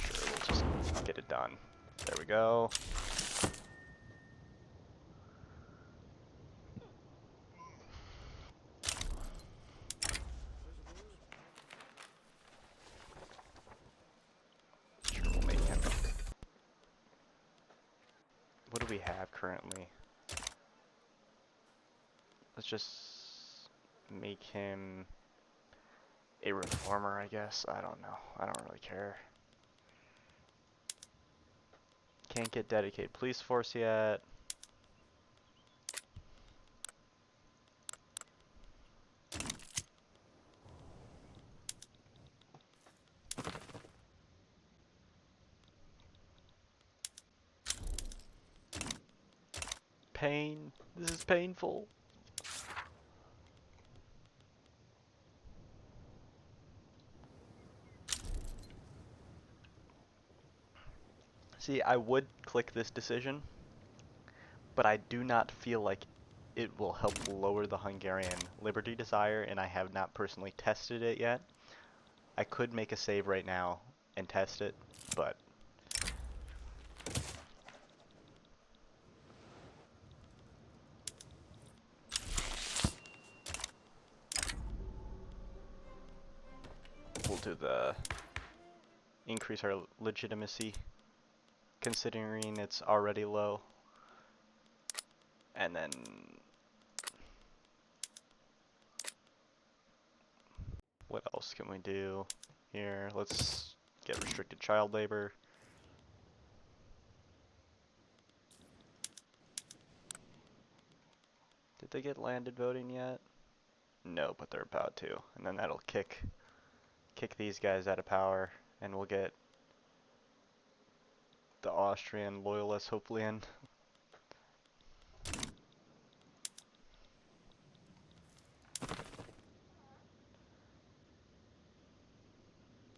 Sure, we'll just get it done. There we go. do we have currently? Let's just make him a reformer, I guess. I don't know. I don't really care. Can't get dedicated police force yet. Pain. This is painful. See, I would click this decision, but I do not feel like it will help lower the Hungarian liberty desire, and I have not personally tested it yet. I could make a save right now and test it, but we'll do the increase our legitimacy, considering it's already low, and then what else can we do here? Let's get restricted child labor. Did they get landed voting yet? No, but they're about to, and then that'll kick these guys out of power, and we'll get the Austrian loyalists hopefully in.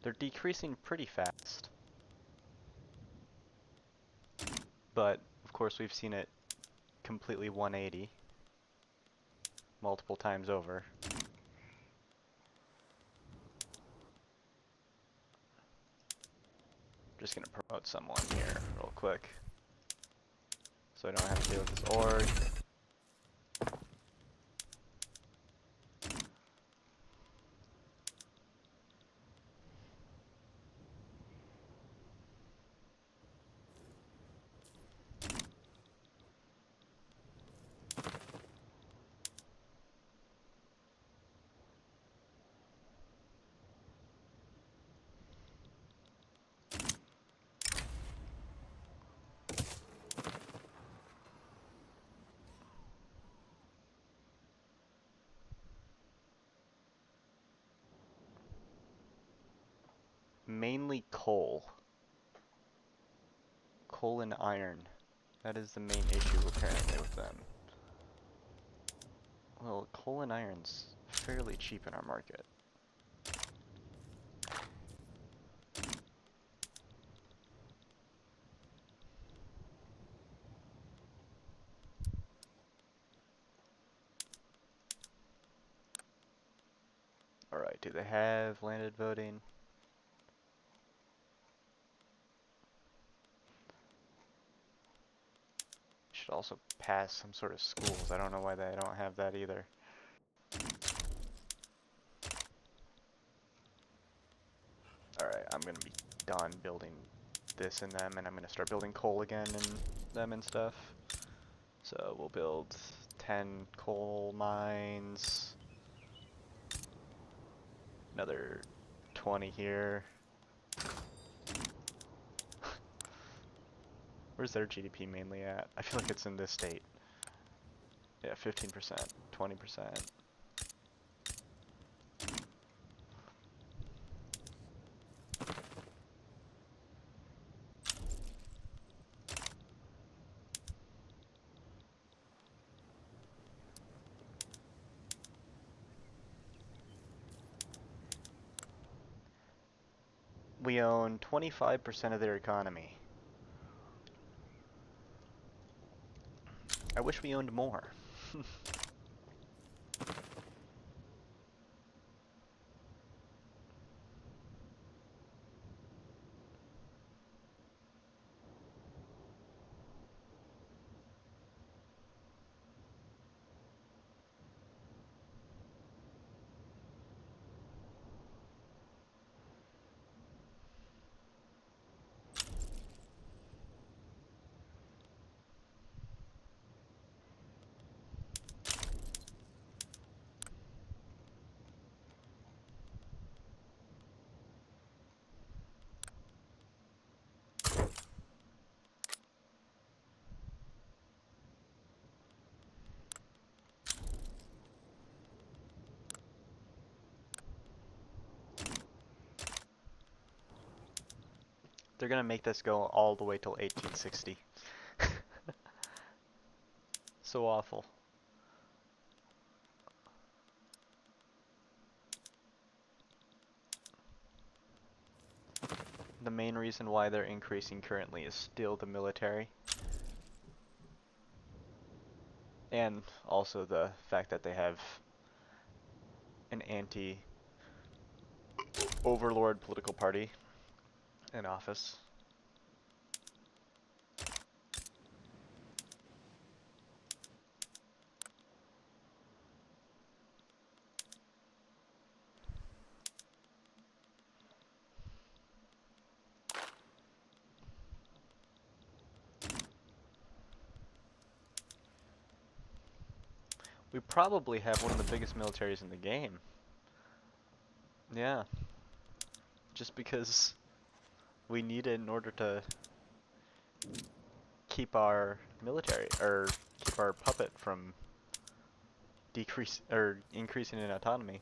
They're decreasing pretty fast, but of course we've seen it completely 180 multiple times over. Just gonna promote someone here real quick, so I don't have to deal with this org. Mainly coal. Coal and iron. That is the main issue apparently with them. Well, coal and iron's fairly cheap in our market. Alright, do they have landed voting? Should also pass some sort of schools. I don't know why they don't have that either. Alright, I'm gonna be done building this in them, and I'm gonna start building coal again in them and stuff. So we'll build 10 coal mines, another 20 here. Where's their GDP mainly at? I feel like it's in this state. Yeah, 15%, 20%. We own 25% of their economy. I wish we owned more. They're gonna make this go all the way till 1860. So awful. The main reason why they're increasing currently is still the military. And also the fact that they have an anti-overlord political party in office. We probably have one of the biggest militaries in the game. Yeah, just because we need it in order to keep our military, or keep our puppet from decrease or increasing in autonomy.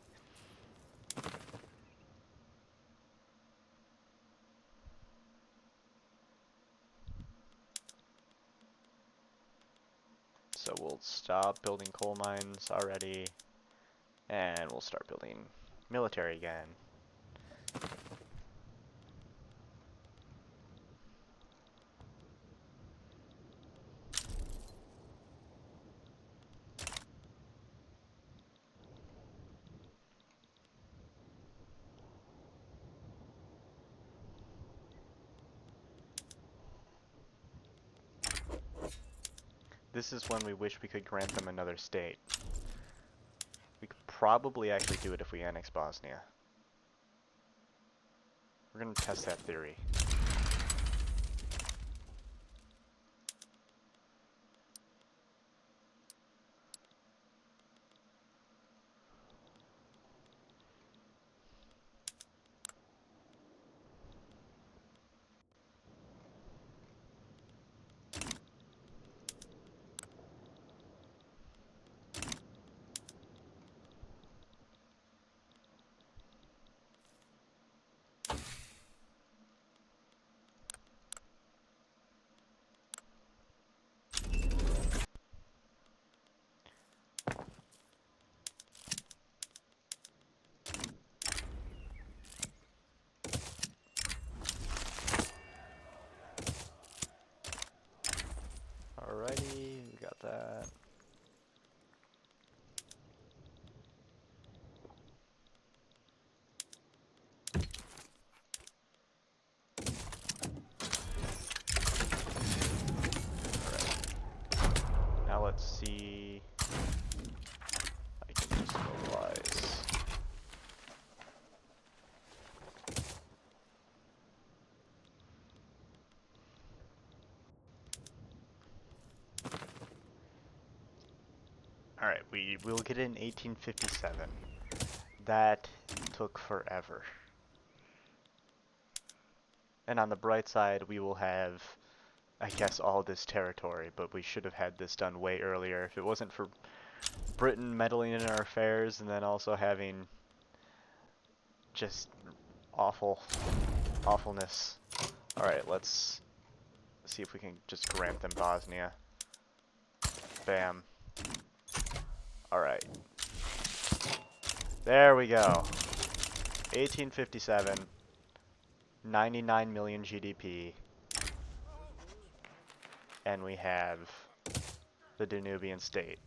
So we'll stop building coal mines already, and we'll start building military again. This is when we wish we could grant them another state. We could probably actually do it if we annex Bosnia. We're gonna test that theory. Alrighty, we got that. Now let's see. I can just mobilize. Alright, we will get it in 1857. That took forever. And on the bright side, we will have, I guess, all this territory, but we should have had this done way earlier. If it wasn't for Britain meddling in our affairs and then also having just awfulness. Alright, let's see if we can just grant them Bosnia. Bam. Alright. There we go. 1857. 99 million GDP. And we have the Danubian state.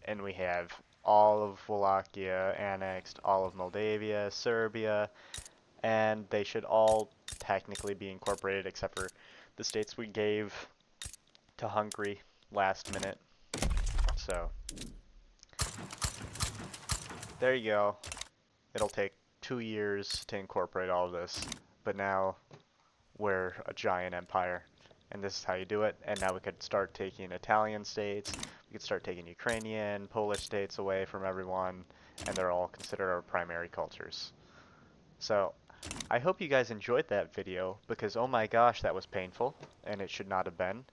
And we have all of Wallachia annexed, all of Moldavia, Serbia, and they should all technically be incorporated except for the states we gave to Hungary last minute. So, there you go. It'll take 2 years to incorporate all of this, but now we're a giant empire. And this is how you do it. And now we could start taking Italian states, we could start taking Ukrainian, Polish states away from everyone, and they're all considered our primary cultures. So, I hope you guys enjoyed that video, because oh my gosh, that was painful, and it should not have been.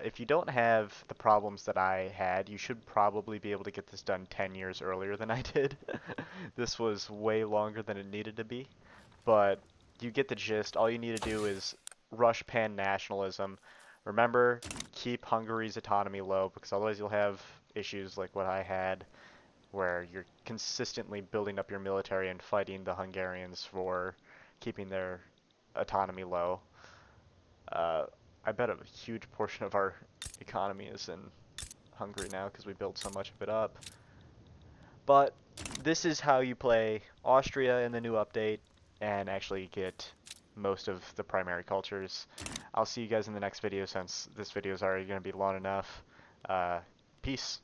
If you don't have the problems that I had, you should probably be able to get this done 10 years earlier than I did. This was way longer than it needed to be, but you get the gist. All you need to do is rush pan-nationalism. Remember, keep Hungary's autonomy low because otherwise you'll have issues like what I had, where you're consistently building up your military and fighting the Hungarians for keeping their autonomy low. Uh, I bet a huge portion of our economy is in Hungary now because we built so much of it up. But this is how you play Austria in the new update and actually get most of the primary cultures. I'll see you guys in the next video since this video is already going to be long enough. Peace.